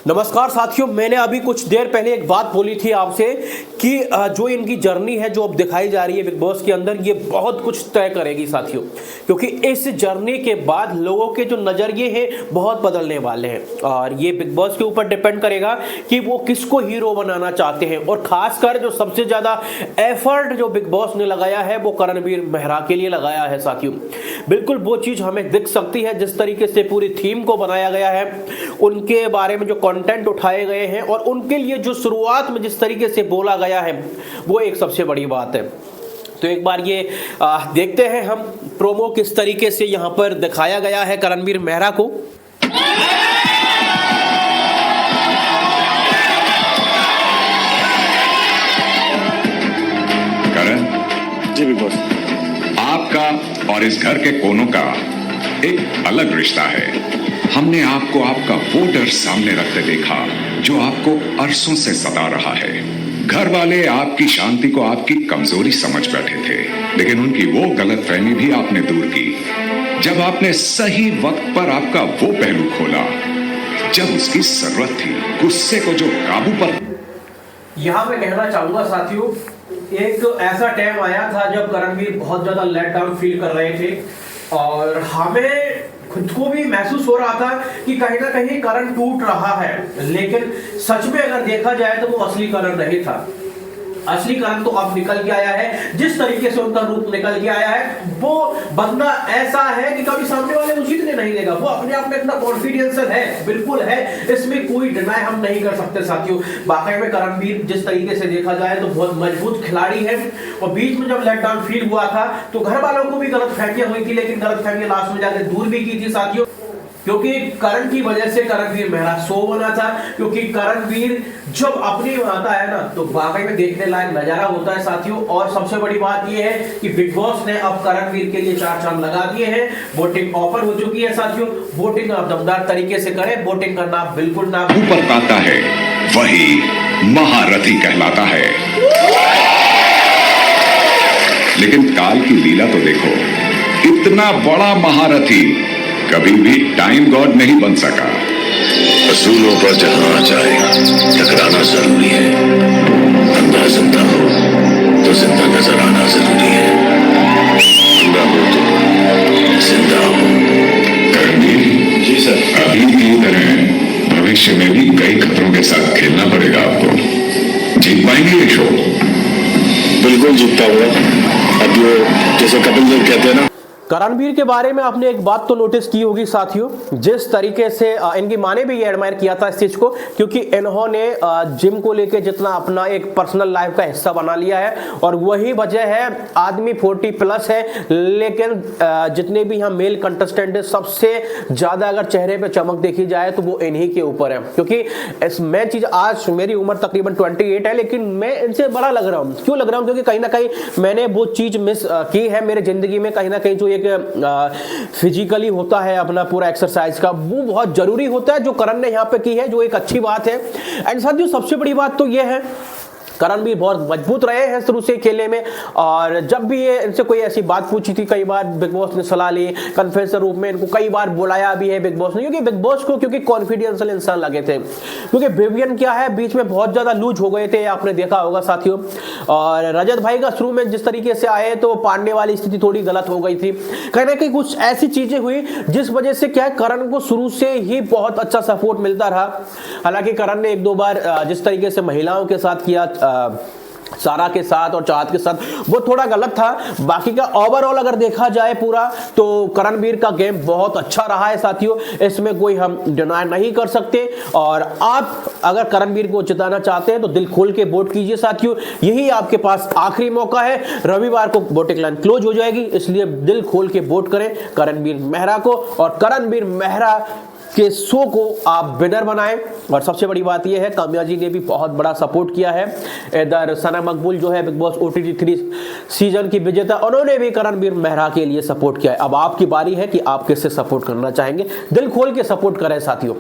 नमस्कार साथियों, मैंने अभी कुछ देर पहले एक बात बोली थी आपसे कि जो इनकी जर्नी है जो अब दिखाई जा रही है बिग बॉस के अंदर, ये बहुत कुछ तय करेगी साथियों, क्योंकि इस जर्नी के बाद लोगों के जो नज़रिए हैं बहुत बदलने वाले हैं और ये बिग बॉस के ऊपर डिपेंड करेगा कि वो किसको हीरो बनाना चाहते हैं। और खासकर जो सबसे ज़्यादा एफर्ट जो बिग बॉस ने लगाया है वो करणवीर मेहरा के लिए लगाया है साथियों। बिल्कुल वो चीज़ हमें दिख सकती है, जिस तरीके से पूरी थीम को बनाया गया है, उनके बारे में जो कंटेंट उठाए गए हैं और उनके लिए जो शुरुआत में जिस तरीके से बोला गया है वो एक सबसे बड़ी बात है। तो एक बार ये देखते हैं हम प्रोमो किस तरीके से यहाँ पर दिखाया गया है करणवीर मेहरा को। करण जी बिग बॉस, आपका और इस घर के कोनों का एक अलग रिश्ता है। हमने आपको आपका वो डर सामने रखते देखा जो आपको अरसों से सता रहा है। घर वाले आपकी शांति को आपकी कमजोरी समझ बैठे थे, लेकिन उनकी वो गलतफहमी भी आपने दूर की जब आपने सही वक्त पर आपका वो पहलू खोला जब उसकी जरूरत थी। गुस्से को जो काबू पर यहाँ मैं कहना चाहूंगा साथियों, एक ऐसा टाइम आया था जब करणवीर बहुत ज्यादा लेट डाउन फील कर रहे थे और हमें खुद को भी महसूस हो रहा था कि कहीं ना कहीं करण टूट रहा है। लेकिन सच में अगर देखा जाए तो वो असली करण नहीं था। असली करण तो अब निकल के आया है, जिस तरीके से उनका रूप निकल के आया है वो बंदा ऐसा है कि कभी सामने वाले उचित नहीं देगा। वो अपने आप में इतना कॉन्फिडेंशियल है, बिल्कुल है, इसमें कोई डिनाई हम नहीं कर सकते साथियों। वाकई में करणवीर जिस तरीके से देखा जाए तो बहुत मजबूत खिलाड़ी है और बीच में जब लेट डाउन फील हुआ था तो घर वालों को भी गलत फहमियां हुई थी, लेकिन गलत फहमियां लास्ट में जाकर दूर भी की थी साथियों, क्योंकि करण की वजह से करणवीर मेहरा शो बना था। क्योंकि करणवीर जब अपनी आता है ना तो वाकई में देखने लायक नजारा होता है साथियों। और सबसे बड़ी बात यह है कि बिग बॉस ने अब करणवीर के लिए 4 चांद लगा दिए हैं। वोटिंग ओपन हो चुकी है साथियों। वोटिंग आप दमदार तरीके से करें, वोटिंग करना बिल्कुल ना ऊपर पाता है वही महारथी कहलाता है। लेकिन काल की लीला तो देखो, इतना बड़ा महारथी कभी भी टाइम गॉड नहीं बन सका। असूलों पर जहां जाए टकराना जरूरी है। बंदा जिंदा हो तो जिंदा नजर आना जरूरी है। जिंदा हो तो जिंदा हो। करणवीर जी सर। अभी की तरह भविष्य में भी कई खतरों के साथ खेलना पड़ेगा आपको। जीत पाएंगे ये शो? बिल्कुल जीतता हुआ। अब जो जैसे कपिल देव कहते हैं ना, करणवीर के बारे में आपने एक बात तो नोटिस की होगी साथियों, जिस तरीके से इनकी माँ ने भी ये एडमायर किया था इस चीज को, क्योंकि इन्होंने जिम को लेके जितना अपना एक पर्सनल लाइफ का हिस्सा बना लिया है और वही वजह है आदमी 40+ है, लेकिन जितने भी यहाँ मेल कंटेस्टेंट है सबसे ज्यादा अगर चेहरे पे चमक देखी जाए तो वो इन्हीं के ऊपर है। क्योंकि मैं चीज आज मेरी उम्र तकरीबन 28 है, लेकिन मैं इनसे बड़ा लग रहा हूँ। क्यों लग रहा हूँ? क्योंकि कहीं ना कहीं मैंने वो चीज मिस की है मेरे जिंदगी में। कहीं ना कहीं जो एक फिजिकली होता है अपना पूरा एक्सरसाइज का, वो बहुत जरूरी होता है, जो करण ने यहाँ पे की है, जो एक अच्छी बात है। एंड साथियों सबसे बड़ी बात तो ये है, करण भी बहुत मजबूत रहे हैं शुरू से खेलने में। और जब भी ये इनसे कोई ऐसी बात पूछी थी, कई बार बिग बॉस ने सलाह ली, कन्फेसर रूप में इनको कई बार बुलाया भी है बिग बॉस ने, क्योंकि बिग बॉस को क्योंकि कॉन्फिडेंशियल इंसान लगे थे। क्योंकि विवियन क्या है, बीच में बहुत ज्यादा लूज हो गए थे, आपने देखा होगा साथियों। और रजत भाई का शुरू में जिस तरीके से आए तो पांडे वाली स्थिति थोड़ी गलत हो गई थी। कहीं ना कहीं कुछ ऐसी चीजें हुई जिस वजह से क्या है, करण को शुरू से ही बहुत अच्छा सपोर्ट मिलता रहा। हालांकि करण ने 1-2 बार जिस तरीके से महिलाओं के साथ किया, सारा के साथ और चाहत के साथ, वो थोड़ा गलत था। बाकी का ओवरऑल अगर देखा जाए पूरा तो करणवीर का गेम बहुत अच्छा रहा है साथियों, इसमें कोई हम डिनाई नहीं कर सकते। और आप अगर करणवीर को जिताना चाहते हैं तो दिल खोल के वोट कीजिए साथियों, यही आपके पास आखिरी मौका है। रविवार को वोटिंग लाइन क्लोज हो जाएगी, इसलिए दिल खोल के वोट करें करणवीर मेहरा को और करणवीर मेहरा के शो को आप विनर बनाएं। और सबसे बड़ी बात यह है, काम्या जी ने भी बहुत बड़ा सपोर्ट किया है। इधर सना मकबूल जो है बिग बॉस OTT 3 सीजन की विजेता, उन्होंने भी करणवीर मेहरा के लिए सपोर्ट किया है। अब आपकी बारी है कि आप किससे सपोर्ट करना चाहेंगे, दिल खोल के सपोर्ट करें साथियों।